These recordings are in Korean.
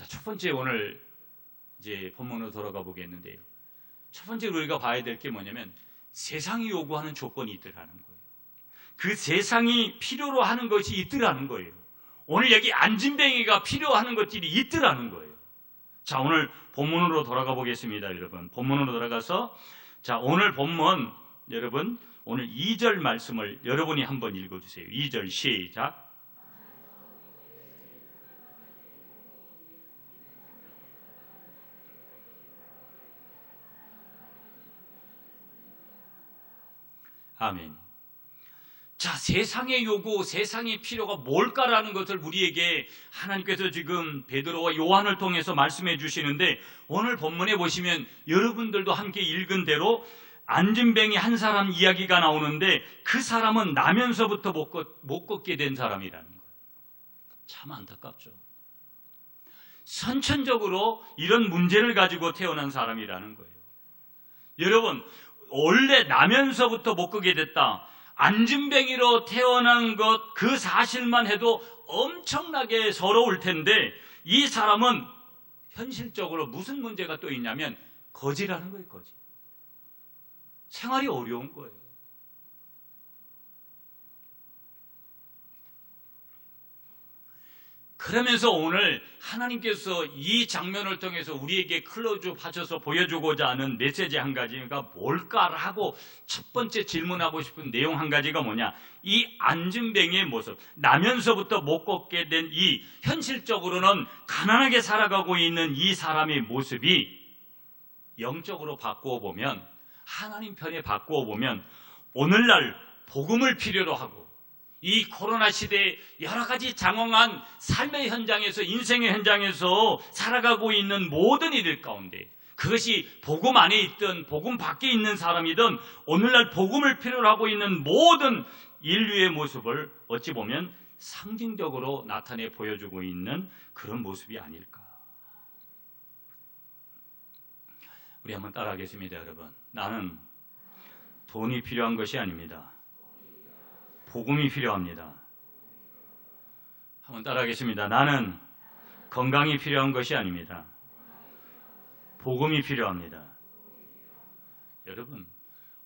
자, 첫 번째 오늘 이제 본문으로 돌아가 보겠는데요. 첫 번째로 우리가 봐야 될 게 뭐냐면 세상이 요구하는 조건이 있더라는 거예요. 그 세상이 필요로 하는 것이 있더라는 거예요. 오늘 여기 안진뱅이가 필요하는 것들이 있더라는 거예요. 자, 오늘 본문으로 돌아가 보겠습니다, 여러분. 본문으로 돌아가서 자, 오늘 본문 여러분 오늘 2절 말씀을 여러분이 한번 읽어주세요. 2절 시작. 아멘. 자, 세상의 요구, 세상의 필요가 뭘까라는 것을 우리에게 하나님께서 지금 베드로와 요한을 통해서 말씀해 주시는데, 오늘 본문에 보시면 여러분들도 함께 읽은 대로 안진뱅이 한 사람 이야기가 나오는데, 그 사람은 나면서부터 못 걷게 된 사람이라는 거예요. 참 안타깝죠. 선천적으로 이런 문제를 가지고 태어난 사람이라는 거예요. 여러분, 원래 나면서부터 못 걷게 됐다. 안진뱅이로 태어난 것 그 사실만 해도 엄청나게 서러울 텐데, 이 사람은 현실적으로 무슨 문제가 또 있냐면 거지라는 거예요. 거지. 생활이 어려운 거예요. 그러면서 오늘 하나님께서 이 장면을 통해서 우리에게 클로즈업 하셔서 보여주고자 하는 메시지 한 가지가 뭘까라고 첫 번째 질문하고 싶은 내용 한 가지가 뭐냐, 이 안진뱅이의 모습, 나면서부터 못 걷게 된 이 현실적으로는 가난하게 살아가고 있는 이 사람의 모습이 영적으로 바꾸어 보면, 하나님 편에 바꾸어 보면 오늘날 복음을 필요로 하고 이 코로나 시대에 여러 가지 장황한 삶의 현장에서, 인생의 현장에서 살아가고 있는 모든 이들 가운데, 그것이 복음 안에 있든 복음 밖에 있는 사람이든 오늘날 복음을 필요로 하고 있는 모든 인류의 모습을 어찌 보면 상징적으로 나타내 보여주고 있는 그런 모습이 아닐까. 우리 한번 따라하겠습니다, 여러분. 나는 돈이 필요한 것이 아닙니다. 복음이 필요합니다. 한번 따라하겠습니다. 나는 건강이 필요한 것이 아닙니다. 복음이 필요합니다. 여러분,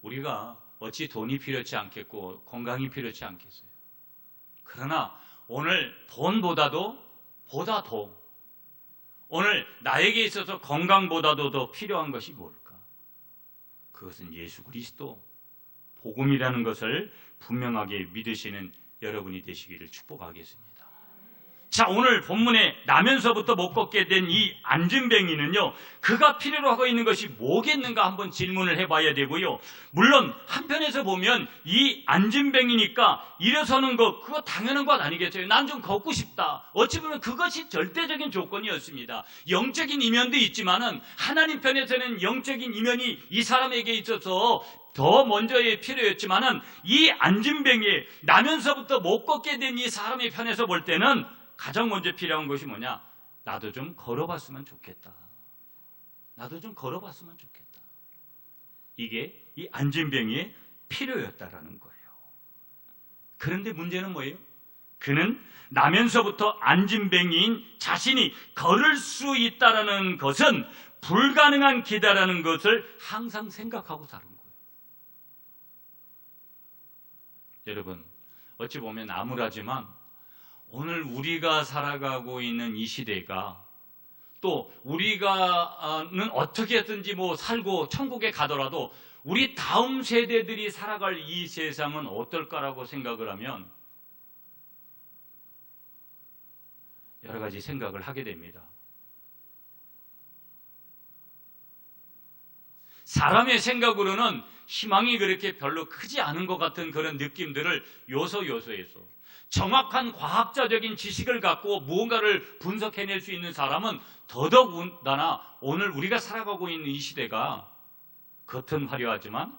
우리가 어찌 돈이 필요치 않겠고 건강이 필요치 않겠어요? 그러나 오늘 돈보다도 오늘 나에게 있어서 건강보다도 더 필요한 것이 뭘까? 그것은 예수 그리스도, 복음이라는 것을 분명하게 믿으시는 여러분이 되시기를 축복하겠습니다. 자, 오늘 본문에 나면서부터 못 걷게 된 이 안진뱅이는요, 그가 필요로 하고 있는 것이 뭐겠는가 한번 질문을 해봐야 되고요. 물론 한편에서 보면 이 안진뱅이니까 일어서는 것, 그거 당연한 것 아니겠어요? 난 좀 걷고 싶다. 어찌 보면 그것이 절대적인 조건이었습니다. 영적인 이면도 있지만은 하나님 편에서는 영적인 이면이 이 사람에게 있어서 더 먼저의 필요였지만은, 이 안진뱅이 나면서부터 못 걷게 된 이 사람의 편에서 볼 때는 가장 먼저 필요한 것이 뭐냐? 나도 좀 걸어봤으면 좋겠다. 나도 좀 걸어봤으면 좋겠다. 이게 이 안진뱅이의 필요였다라는 거예요. 그런데 문제는 뭐예요? 그는 나면서부터 안진뱅이인 자신이 걸을 수 있다라는 것은 불가능한 기다라는 것을 항상 생각하고 사는 거예요. 여러분, 어찌 보면 암울하지만 오늘 우리가 살아가고 있는 이 시대가, 또 우리가는 어떻게든지 살고 천국에 가더라도 우리 다음 세대들이 살아갈 이 세상은 어떨까라고 생각을 하면 여러 가지 생각을 하게 됩니다. 사람의 생각으로는 희망이 그렇게 별로 크지 않은 것 같은 그런 느낌들을 요소에서 정확한 과학자적인 지식을 갖고 무언가를 분석해낼 수 있는 사람은 더더군다나 오늘 우리가 살아가고 있는 이 시대가 겉은 화려하지만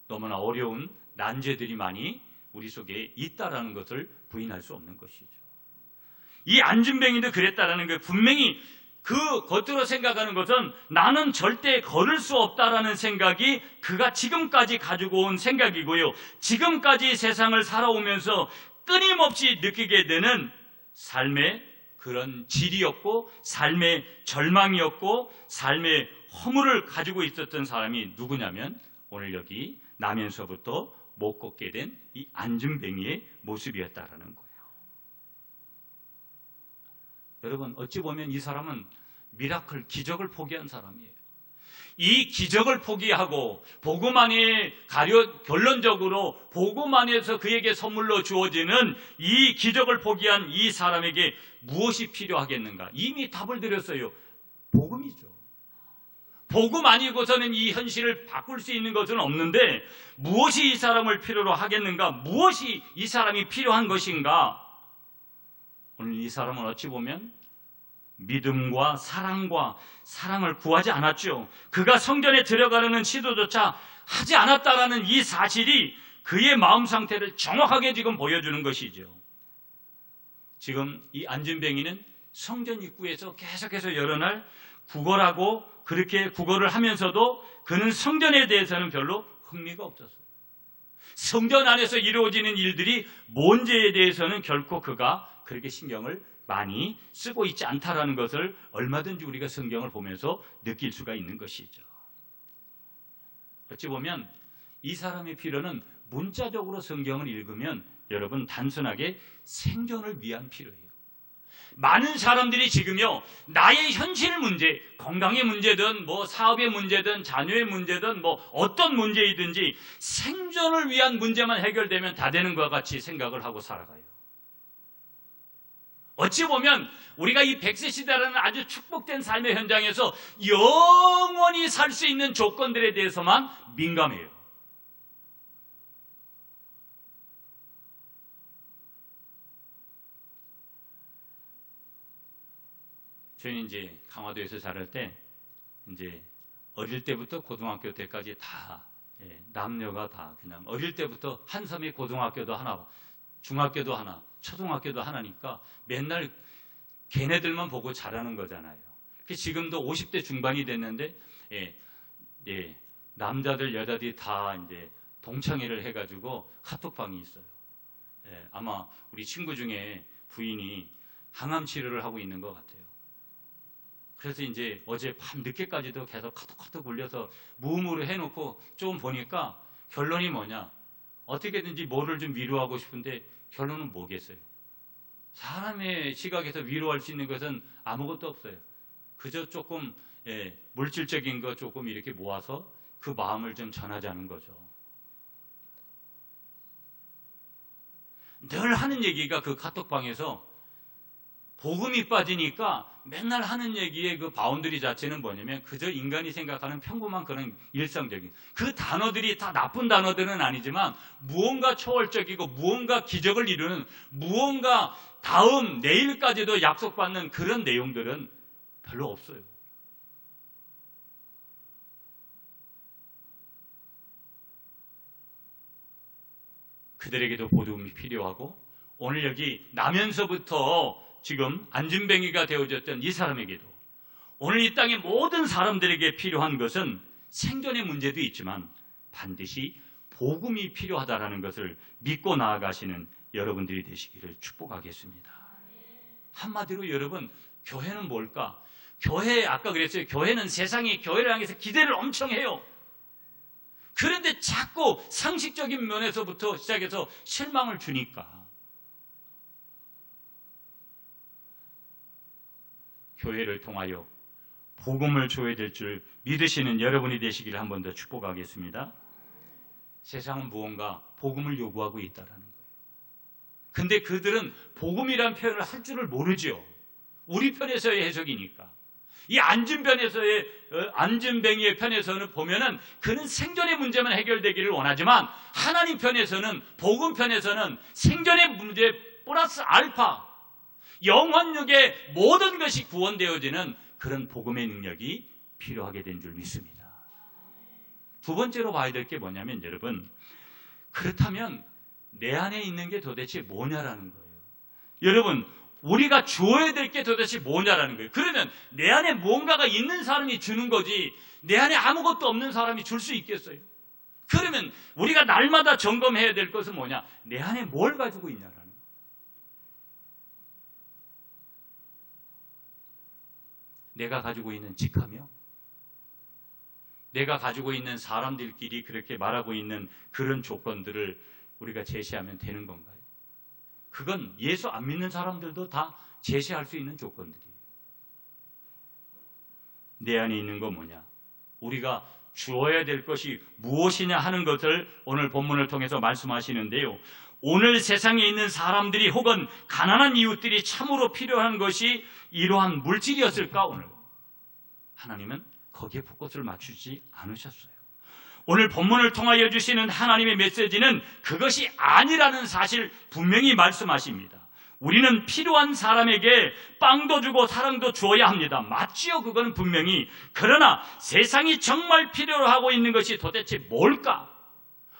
너무나 어려운 난제들이 많이 우리 속에 있다라는 것을 부인할 수 없는 것이죠. 이 안진뱅이도 그랬다라는 거예요. 분명히 그 겉으로 생각하는 것은 나는 절대 걸을 수 없다라는 생각이 그가 지금까지 가지고 온 생각이고요. 지금까지 세상을 살아오면서 끊임없이 느끼게 되는 삶의 그런 질이었고 삶의 절망이었고 삶의 허물을 가지고 있었던 사람이 누구냐면 오늘 여기 나면서부터 못 걷게 된 이 안진뱅이의 모습이었다라는 거예요. 여러분, 어찌 보면 이 사람은 미라클, 기적을 포기한 사람이에요. 이 기적을 포기하고 복음 안에 결론적으로 복음 안에서 그에게 선물로 주어지는 이 기적을 포기한 이 사람에게 무엇이 필요하겠는가? 이미 답을 드렸어요. 복음이죠. 복음 아니고서는 이 현실을 바꿀 수 있는 것은 없는데 무엇이 이 사람을 필요로 하겠는가? 무엇이 이 사람이 필요한 것인가? 오늘 이 사람은 어찌 보면 믿음과 사랑을 구하지 않았죠. 그가 성전에 들어가려는 시도조차 하지 않았다라는 이 사실이 그의 마음 상태를 정확하게 지금 보여주는 것이죠. 지금 이 안진뱅이는 성전 입구에서 계속해서 여러 날 구걸하고 그렇게 구걸을 하면서도 그는 성전에 대해서는 별로 흥미가 없었어요. 성전 안에서 이루어지는 일들이 뭔지에 대해서는 결코 그가 그렇게 신경을 많이 쓰고 있지 않다라는 것을 얼마든지 우리가 성경을 보면서 느낄 수가 있는 것이죠. 어찌 보면 이 사람의 필요는 문자적으로 성경을 읽으면 여러분 단순하게 생존을 위한 필요예요. 많은 사람들이 지금요, 나의 현실 문제, 건강의 문제든 뭐 사업의 문제든 자녀의 문제든 뭐 어떤 문제이든지 생존을 위한 문제만 해결되면 다 되는 것과 같이 생각을 하고 살아가요. 어찌 보면 우리가 이 100세 시대라는 아주 축복된 삶의 현장에서 영원히 살 수 있는 조건들에 대해서만 민감해요. 저희는 이제 강화도에서 자랄 때 이제 어릴 때부터 고등학교 때까지 다 남녀가 다 그냥 어릴 때부터 한섬의 고등학교도 하나, 중학교도 하나, 초등학교도 하나니까 맨날 걔네들만 보고 자라는 거잖아요. 지금도 50대 중반이 됐는데 남자들 여자들이 다 이제 동창회를 해가지고 카톡방이 있어요. 아마 우리 친구 중에 부인이 항암 치료를 하고 있는 것 같아요. 그래서 이제 어제 밤 늦게까지도 계속 카톡 굴려서 무음으로 해놓고 좀 보니까 결론이 뭐냐? 어떻게든지 뭐를 좀 위로하고 싶은데 결론은 뭐겠어요? 사람의 시각에서 위로할 수 있는 것은 아무것도 없어요. 그저 조금 물질적인 거 조금 이렇게 모아서 그 마음을 좀 전하자는 거죠. 늘 하는 얘기가 그 카톡방에서 복음이 빠지니까 맨날 하는 얘기의 그 바운더리 자체는 뭐냐면 그저 인간이 생각하는 평범한 그런 일상적인 그 단어들이 다 나쁜 단어들은 아니지만 무언가 초월적이고 무언가 기적을 이루는 무언가 다음 내일까지도 약속받는 그런 내용들은 별로 없어요. 그들에게도 복음이 필요하고 오늘 여기 나면서부터 지금 안진뱅이가 되어졌던 이 사람에게도 오늘 이 땅의 모든 사람들에게 필요한 것은 생존의 문제도 있지만 반드시 복음이 필요하다는 것을 믿고 나아가시는 여러분들이 되시기를 축복하겠습니다. 한마디로 여러분, 교회는 뭘까? 교회, 아까 그랬어요. 교회는 세상이 교회를 향해서 기대를 엄청 해요. 그런데 자꾸 상식적인 면에서부터 시작해서 실망을 주니까 교회를 통하여 복음을 줘야 될 줄 믿으시는 여러분이 되시기를 한 번 더 축복하겠습니다. 세상은 무언가 복음을 요구하고 있다는 거예요. 근데 그들은 복음이란 표현을 할 줄을 모르죠. 우리 편에서의 해석이니까. 이 안진뱅이의 편에서는 보면은 그는 생존의 문제만 해결되기를 원하지만 하나님 편에서는 복음 편에서는 생존의 문제 플러스 알파 영혼육의 모든 것이 구원되어지는 그런 복음의 능력이 필요하게 된 줄 믿습니다. 두 번째로 봐야 될 게 뭐냐면 여러분, 그렇다면 내 안에 있는 게 도대체 뭐냐라는 거예요. 여러분, 우리가 주어야 될 게 도대체 뭐냐라는 거예요. 그러면 내 안에 뭔가가 있는 사람이 주는 거지 내 안에 아무것도 없는 사람이 줄 수 있겠어요? 그러면 우리가 날마다 점검해야 될 것은 뭐냐? 내 안에 뭘 가지고 있냐라는 거예요. 내가 가지고 있는 직하며 내가 가지고 있는 사람들끼리 그렇게 말하고 있는 그런 조건들을 우리가 제시하면 되는 건가요? 그건 예수 안 믿는 사람들도 다 제시할 수 있는 조건들이에요. 내 안에 있는 건 뭐냐? 우리가 주어야 될 것이 무엇이냐 하는 것을 오늘 본문을 통해서 말씀하시는데요. 오늘 세상에 있는 사람들이 혹은 가난한 이웃들이 참으로 필요한 것이 이러한 물질이었을까? 오늘 하나님은 거기에 포커스를 맞추지 않으셨어요. 오늘 본문을 통하여 주시는 하나님의 메시지는 그것이 아니라는 사실 분명히 말씀하십니다. 우리는 필요한 사람에게 빵도 주고 사랑도 주어야 합니다. 맞지요? 그건 분명히. 그러나 세상이 정말 필요로 하고 있는 것이 도대체 뭘까?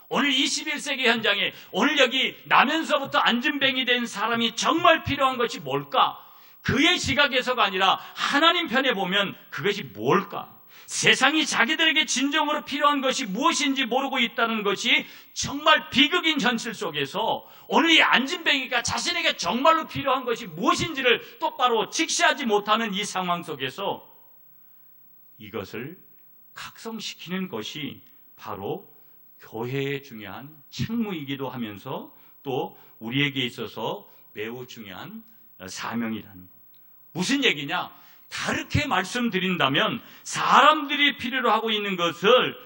오늘 21세기 현장에 오늘 여기 나면서부터 안진뱅이 된 사람이 정말 필요한 것이 뭘까? 그의 시각에서가 아니라 하나님 편에 보면 그것이 뭘까? 세상이 자기들에게 진정으로 필요한 것이 무엇인지 모르고 있다는 것이 정말 비극인 현실 속에서 오늘 이 안진뱅이가 자신에게 정말로 필요한 것이 무엇인지를 똑바로 직시하지 못하는 이 상황 속에서 이것을 각성시키는 것이 바로 교회의 중요한 책무이기도 하면서 또 우리에게 있어서 매우 중요한 사명이라는 것. 무슨 얘기냐? 다르게 말씀드린다면 사람들이 필요로 하고 있는 것을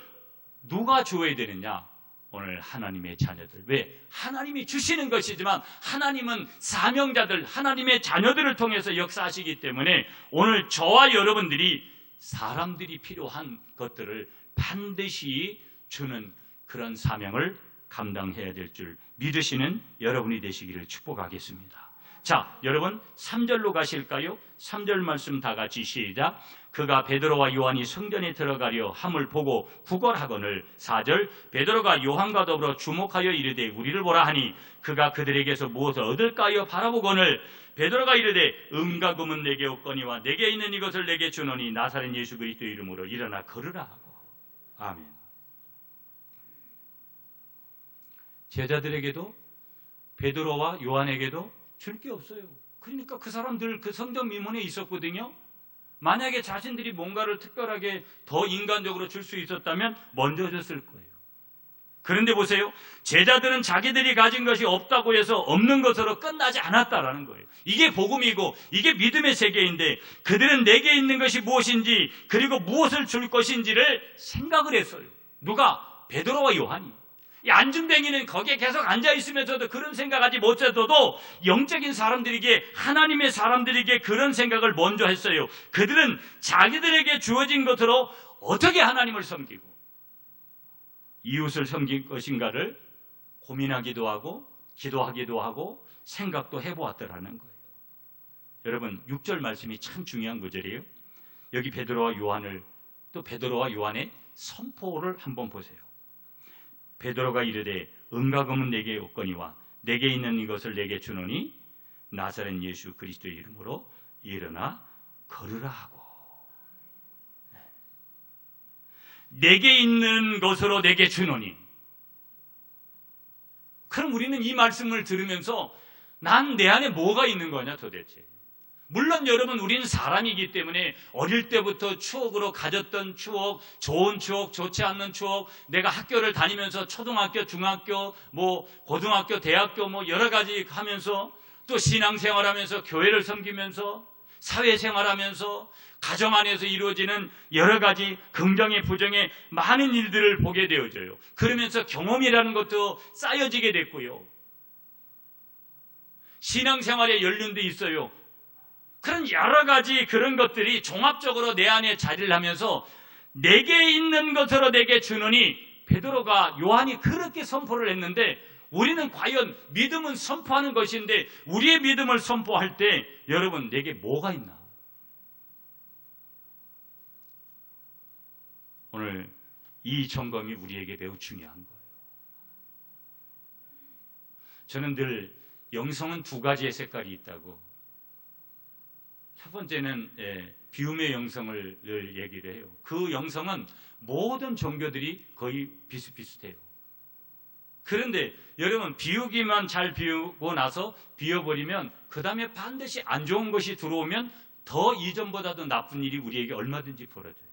누가 주어야 되느냐? 오늘 하나님의 자녀들. 왜? 하나님이 주시는 것이지만 하나님은 사명자들, 하나님의 자녀들을 통해서 역사하시기 때문에 오늘 저와 여러분들이 사람들이 필요한 것들을 반드시 주는 그런 사명을 감당해야 될 줄 믿으시는 여러분이 되시기를 축복하겠습니다. 자, 여러분 3절로 가실까요? 3절 말씀 다 같이 시작. 그가 베드로와 요한이 성전에 들어가려 함을 보고 구걸하거늘. 4절 베드로가 요한과 더불어 주목하여 이르되 우리를 보라 하니 그가 그들에게서 무엇을 얻을까요? 바라보거늘. 베드로가 이르되 은과 금은 내게 없거니와 내게 있는 이것을 내게 주노니 나사렛 예수 그리스도 이름으로 일어나 걸으라 하고. 아멘. 제자들에게도 베드로와 요한에게도 줄 게 없어요. 그러니까 그 사람들 그 성전 미문에 있었거든요. 만약에 자신들이 뭔가를 특별하게 더 인간적으로 줄 수 있었다면 먼저 줬을 거예요. 그런데 보세요. 제자들은 자기들이 가진 것이 없다고 해서 없는 것으로 끝나지 않았다라는 거예요. 이게 복음이고 이게 믿음의 세계인데 그들은 내게 있는 것이 무엇인지 그리고 무엇을 줄 것인지를 생각을 했어요. 누가? 베드로와 요한이. 이 안진뱅이는 거기에 계속 앉아있으면서도 그런 생각하지 못해도 영적인 사람들에게 하나님의 사람들에게 그런 생각을 먼저 했어요. 그들은 자기들에게 주어진 것으로 어떻게 하나님을 섬기고 이웃을 섬길 것인가를 고민하기도 하고 기도하기도 하고 생각도 해보았더라는 거예요. 여러분 6절 말씀이 참 중요한 구절이에요. 여기 베드로와 요한을 또 베드로와 요한의 선포를 한번 보세요. 베드로가 이르되 은과 금은 내게 없거니와 내게 있는 이것을 내게 주노니 나사렛 예수 그리스도의 이름으로 일어나 걸으라 하고. 내게 있는 것으로 내게 주노니. 그럼 우리는 이 말씀을 들으면서 난 내 안에 뭐가 있는 거냐 도대체. 물론 여러분 우리는 사람이기 때문에 어릴 때부터 추억으로 가졌던 추억, 좋은 추억, 좋지 않는 추억, 내가 학교를 다니면서 초등학교, 중학교, 고등학교, 대학교 여러 가지 하면서 또 신앙생활하면서 교회를 섬기면서 사회생활하면서 가정 안에서 이루어지는 여러 가지 긍정의 부정의 많은 일들을 보게 되어져요. 그러면서 경험이라는 것도 쌓여지게 됐고요. 신앙생활의 연륜도 있어요. 그런 여러 가지 그런 것들이 종합적으로 내 안에 자리를 하면서 내게 있는 것으로 내게 주노니 베드로가 요한이 그렇게 선포를 했는데 우리는 과연 믿음은 선포하는 것인데 우리의 믿음을 선포할 때 여러분 내게 뭐가 있나? 오늘 이 점검이 우리에게 매우 중요한 거예요. 저는 늘 영성은 두 가지의 색깔이 있다고. 첫 번째는 비움의 영성을 늘 얘기를 해요. 그 영성은 모든 종교들이 거의 비슷비슷해요. 그런데 여러분 비우기만 잘 비우고 나서 비워버리면 그 다음에 반드시 안 좋은 것이 들어오면 더 이전보다도 나쁜 일이 우리에게 얼마든지 벌어져요.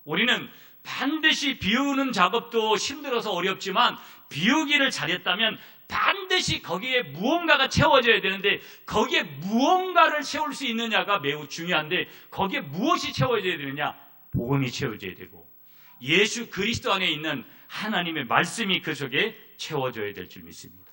우리는 반드시 비우는 작업도 힘들어서 어렵지만 비우기를 잘했다면 반드시 거기에 무언가가 채워져야 되는데 거기에 무언가를 채울 수 있느냐가 매우 중요한데 거기에 무엇이 채워져야 되느냐? 복음이 채워져야 되고 예수 그리스도 안에 있는 하나님의 말씀이 그 속에 채워져야 될 줄 믿습니다.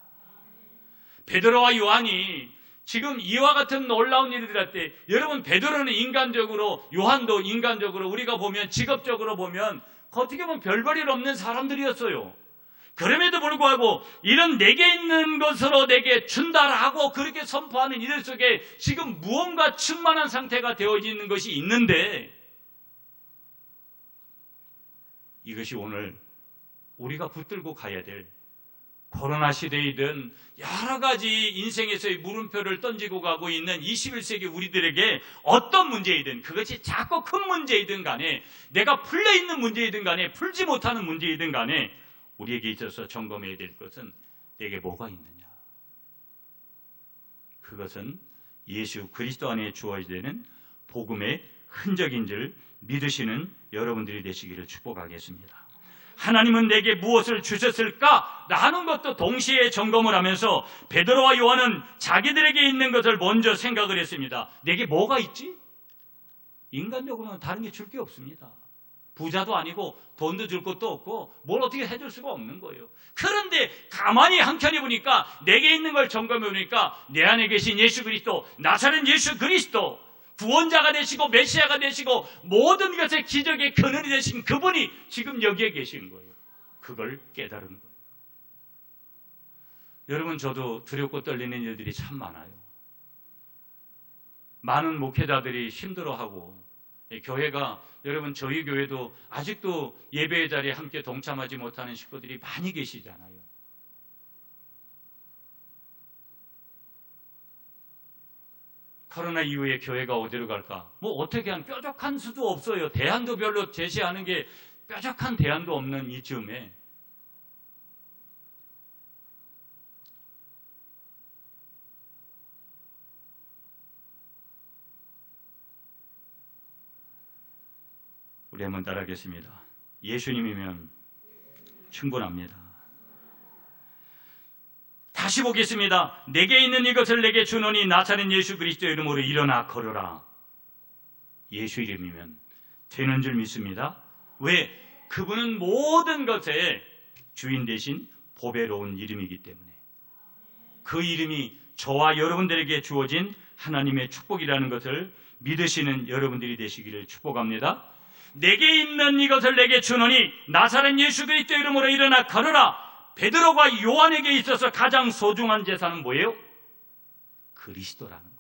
베드로와 요한이 지금 이와 같은 놀라운 일을 할 때 여러분 베드로는 인간적으로 요한도 인간적으로 우리가 보면 직업적으로 보면 어떻게 보면 별볼일 없는 사람들이었어요. 그럼에도 불구하고 이런 내게 있는 것으로 내게 준다라고 그렇게 선포하는 이들 속에 지금 무언가 충만한 상태가 되어 있는 것이 있는데 이것이 오늘 우리가 붙들고 가야 될 코로나 시대이든 여러 가지 인생에서의 물음표를 던지고 가고 있는 21세기 우리들에게 어떤 문제이든 그것이 작고 큰 문제이든 간에 내가 풀려있는 문제이든 간에 풀지 못하는 문제이든 간에 우리에게 있어서 점검해야 될 것은 내게 뭐가 있느냐. 그것은 예수 그리스도 안에 주어져야 되는 복음의 흔적인 줄 믿으시는 여러분들이 되시기를 축복하겠습니다. 하나님은 내게 무엇을 주셨을까? 라는 것도 동시에 점검을 하면서 베드로와 요한은 자기들에게 있는 것을 먼저 생각을 했습니다. 내게 뭐가 있지? 인간적으로는 다른 게 줄 게 없습니다. 부자도 아니고 돈도 줄 것도 없고 뭘 어떻게 해줄 수가 없는 거예요. 그런데 가만히 한켠에 보니까 내게 있는 걸 점검해 보니까 내 안에 계신 예수 그리스도, 나사렛 예수 그리스도, 구원자가 되시고 메시아가 되시고 모든 것의 기적의 근원이 되신 그분이 지금 여기에 계신 거예요. 그걸 깨달은 거예요. 여러분 저도 두렵고 떨리는 일들이 참 많아요. 많은 목회자들이 힘들어하고 교회가 여러분 저희 교회도 아직도 예배의 자리에 함께 동참하지 못하는 식구들이 많이 계시잖아요. 코로나 이후에 교회가 어디로 갈까? 뭐 어떻게 한 뾰족한 수도 없어요. 대안도 별로 제시하는 게 뾰족한 대안도 없는 이쯤에 우리 한번 따라하겠습니다. 예수님이면 충분합니다. 다시 보겠습니다. 내게 있는 이것을 내게 주노니 나사렛 예수 그리스도의 이름으로 일어나 걸어라. 예수 이름이면 되는 줄 믿습니다. 왜? 그분은 모든 것의 주인 대신 보배로운 이름이기 때문에 그 이름이 저와 여러분들에게 주어진 하나님의 축복이라는 것을 믿으시는 여러분들이 되시기를 축복합니다. 내게 있는 이것을 내게 주노니 나사렛 예수 그리스도의 이름으로 일어나 걸어라. 베드로가 요한에게 있어서 가장 소중한 재산은 뭐예요? 그리스도라는 거예요.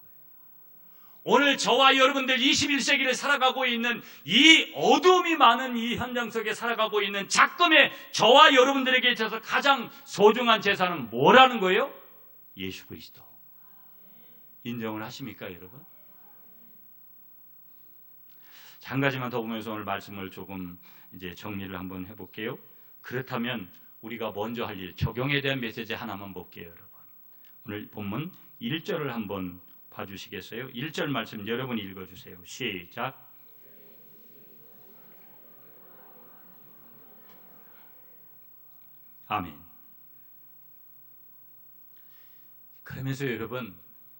오늘 저와 여러분들 21세기를 살아가고 있는 이 어둠이 많은 이 현장 속에 살아가고 있는 작금의 저와 여러분들에게 있어서 가장 소중한 재산은 뭐라는 거예요? 예수 그리스도. 인정을 하십니까, 여러분? 한 가지만 더 보면서 오늘 말씀을 조금 이제 정리를 한번 해볼게요. 그렇다면 우리가 먼저 할 일, 적용에 대한 메시지 하나만 볼게요, 여러분. 오늘 본문 1절을 한번 봐주시겠어요? 1절 말씀 여러분이 읽어주세요. 시작. 아멘. 그러면서 여러분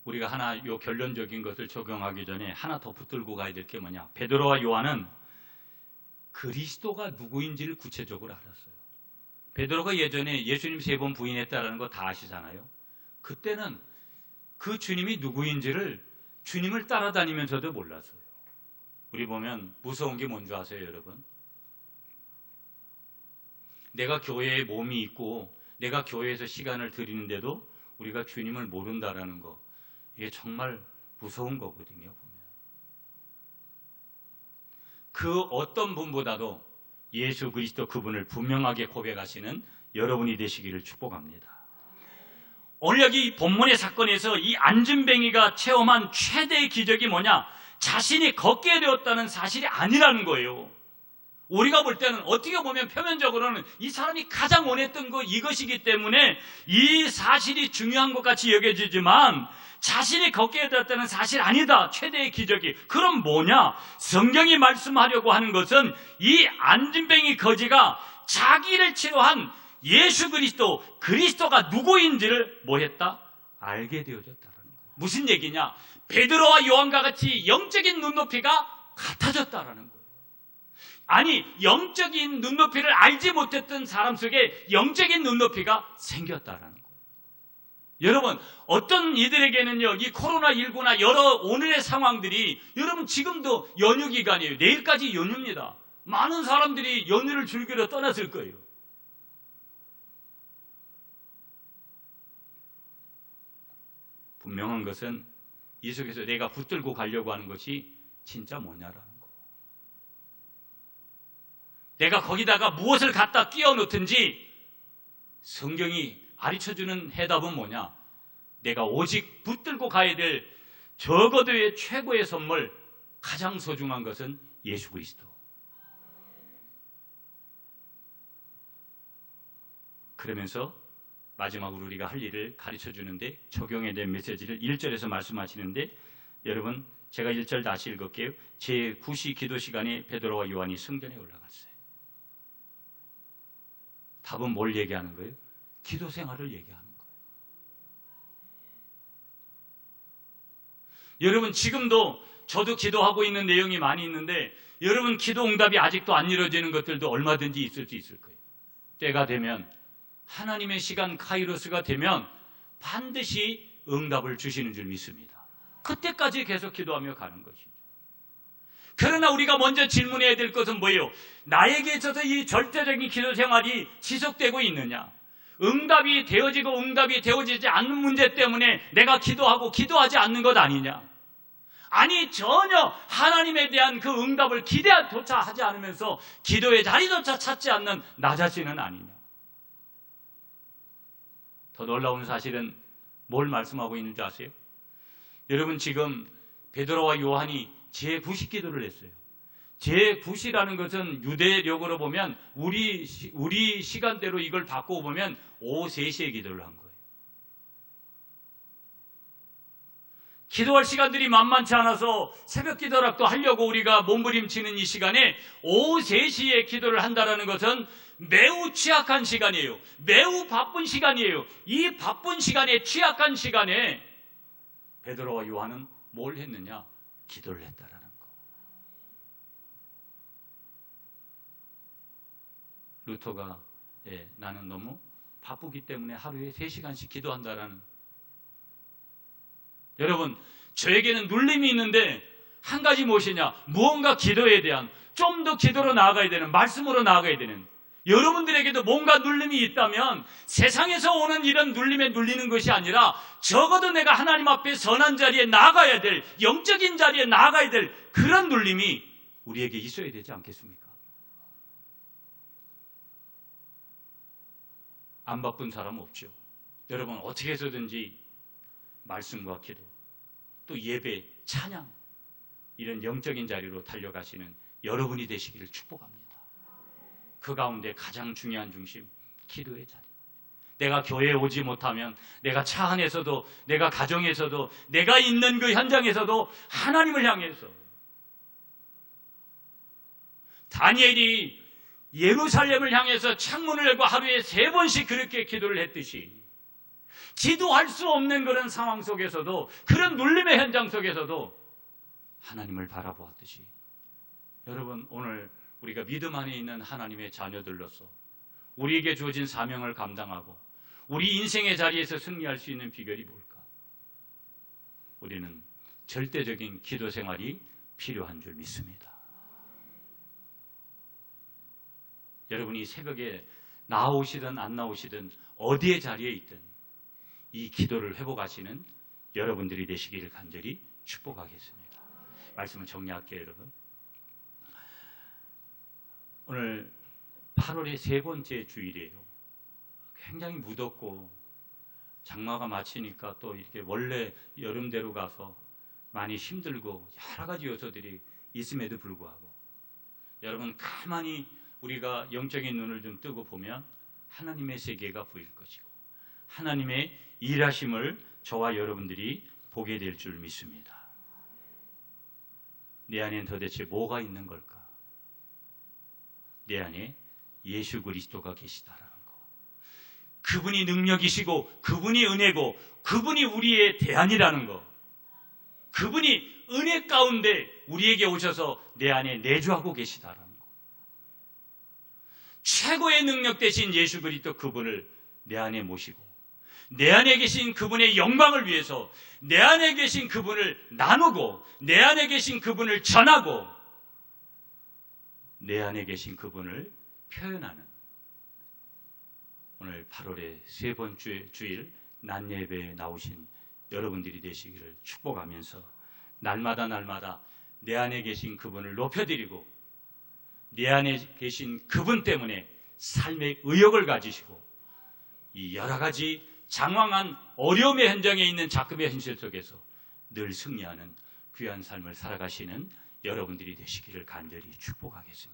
우리가 하나 요 결론적인 것을 적용하기 전에 하나 더 붙들고 가야 될 게 뭐냐? 베드로와 요한은 그리스도가 누구인지를 구체적으로 알았어요. 베드로가 예전에 예수님 3번 부인했다라는 거 다 아시잖아요. 그때는 그 주님이 누구인지를 주님을 따라다니면서도 몰랐어요. 우리 보면 무서운 게 뭔지 아세요, 여러분? 내가 교회에 몸이 있고 내가 교회에서 시간을 드리는데도 우리가 주님을 모른다라는 거, 이게 정말 무서운 거거든요. 보면 그 어떤 분보다도 예수 그리스도 그분을 분명하게 고백하시는 여러분이 되시기를 축복합니다. 오늘 여기 본문의 사건에서 이 안진뱅이가 체험한 최대의 기적이 뭐냐? 자신이 걷게 되었다는 사실이 아니라는 거예요. 우리가 볼 때는 어떻게 보면 표면적으로는 이 사람이 가장 원했던 거 이것이기 때문에 이 사실이 중요한 것 같이 여겨지지만 자신이 걷게 되었다는 사실 아니다. 최대의 기적이. 그럼 뭐냐? 성경이 말씀하려고 하는 것은 이 안진뱅이 거지가 자기를 치료한 예수 그리스도가 누구인지를 뭐 했다? 알게 되어졌다는 거예요. 무슨 얘기냐? 베드로와 요한과 같이 영적인 눈높이가 같아졌다라는 거예요. 아니, 영적인 눈높이를 알지 못했던 사람 속에 영적인 눈높이가 생겼다라는 거예요. 여러분, 어떤 이들에게는요, 이 코로나19나 여러 오늘의 상황들이 여러분 지금도 연휴 기간이에요. 내일까지 연휴입니다. 많은 사람들이 연휴를 즐기러 떠났을 거예요. 분명한 것은 이 속에서 내가 붙들고 가려고 하는 것이 진짜 뭐냐라는 거. 내가 거기다가 무엇을 갖다 끼워 넣든지 성경이 가르쳐주는 해답은 뭐냐? 내가 오직 붙들고 가야 될 적어도의 최고의 선물, 가장 소중한 것은 예수 그리스도. 그러면서 마지막으로 우리가 할 일을 가르쳐주는데 적용에 대한 메시지를 1절에서 말씀하시는데, 여러분 제가 1절 다시 읽을게요. 제9시 기도 시간에 베드로와 요한이 성전에 올라갔어요. 답은 뭘 얘기하는 거예요? 기도 생활을 얘기하는 거예요. 여러분 지금도 저도 기도하고 있는 내용이 많이 있는데 여러분 기도 응답이 아직도 안 이루어지는 것들도 얼마든지 있을 수 있을 거예요. 때가 되면 하나님의 시간 카이로스가 되면 반드시 응답을 주시는 줄 믿습니다. 그때까지 계속 기도하며 가는 것이죠. 그러나 우리가 먼저 질문해야 될 것은 뭐예요? 나에게 있어서 이 절대적인 기도 생활이 지속되고 있느냐? 응답이 되어지고 응답이 되어지지 않는 문제 때문에 내가 기도하고 기도하지 않는 것 아니냐? 아니, 전혀 하나님에 대한 그 응답을 기대조차 하지 않으면서 기도의 자리조차 찾지 않는 나 자신은 아니냐? 더 놀라운 사실은 뭘 말씀하고 있는지 아세요? 여러분 지금 베드로와 요한이 제9시 기도를 했어요. 제9시라는 것은 유대력으로 보면 우리 시간대로 이걸 바꾸어 보면 오후 3시에 기도를 한 거예요. 기도할 시간들이 만만치 않아서 새벽 기도락도 하려고 우리가 몸부림치는 이 시간에 오후 3시에 기도를 한다는 것은 매우 취약한 시간이에요. 매우 바쁜 시간이에요. 이 바쁜 시간에 취약한 시간에 베드로와 요한은 뭘 했느냐? 기도를 했다라는 거. 루터가 나는 너무 바쁘기 때문에 하루에 3시간씩 기도한다라는. 여러분 저에게는 눌림이 있는데 한 가지 무엇이냐? 무언가 기도에 대한 좀 더 기도로 나아가야 되는, 말씀으로 나아가야 되는. 여러분들에게도 뭔가 눌림이 있다면 세상에서 오는 이런 눌림에 눌리는 것이 아니라 적어도 내가 하나님 앞에 선한 자리에 나아가야 될, 영적인 자리에 나아가야 될 그런 눌림이 우리에게 있어야 되지 않겠습니까? 안 바쁜 사람 없죠. 여러분 어떻게 해서든지 말씀과 기도, 또 예배, 찬양, 이런 영적인 자리로 달려가시는 여러분이 되시기를 축복합니다. 그 가운데 가장 중요한 중심, 기도의 자리. 내가 교회에 오지 못하면 내가 차 안에서도, 내가 가정에서도, 내가 있는 그 현장에서도 하나님을 향해서. 다니엘이 예루살렘을 향해서 창문을 열고 하루에 3번씩 그렇게 기도를 했듯이 기도할 수 없는 그런 상황 속에서도, 그런 눌림의 현장 속에서도 하나님을 바라보았듯이, 여러분 오늘 우리가 믿음 안에 있는 하나님의 자녀들로서 우리에게 주어진 사명을 감당하고 우리 인생의 자리에서 승리할 수 있는 비결이 뭘까? 우리는 절대적인 기도 생활이 필요한 줄 믿습니다. 여러분이 새벽에 나오시든 안 나오시든 어디에 자리에 있든 이 기도를 회복하시는 여러분들이 되시기를 간절히 축복하겠습니다. 말씀을 정리할게요, 여러분. 오늘 8월의 3번째 주일이에요. 굉장히 무덥고 장마가 마치니까 또 이렇게 원래 여름대로 가서 많이 힘들고 여러 가지 요소들이 있음에도 불구하고 여러분 가만히 우리가 영적인 눈을 좀 뜨고 보면 하나님의 세계가 보일 것이고 하나님의 일하심을 저와 여러분들이 보게 될 줄 믿습니다. 내 안엔 도대체 뭐가 있는 걸까? 내 안에 예수 그리스도가 계시다라는 거. 그분이 능력이시고 그분이 은혜고 그분이 우리의 대안이라는 거. 그분이 은혜 가운데 우리에게 오셔서 내 안에 내주하고 계시다라는 거. 최고의 능력 되신 예수 그리스도 그분을 내 안에 모시고 내 안에 계신 그분의 영광을 위해서 내 안에 계신 그분을 나누고 내 안에 계신 그분을 전하고 내 안에 계신 그분을 표현하는 오늘 8월의 세 번째 주일 낮 예배에 나오신 여러분들이 되시기를 축복하면서 날마다 내 안에 계신 그분을 높여드리고 내 안에 계신 그분 때문에 삶의 의욕을 가지시고 이 여러 가지 장황한 어려움의 현장에 있는 작금의 현실 속에서 늘 승리하는 귀한 삶을 살아가시는 여러분들이 되시기를 간절히 축복하겠습니다.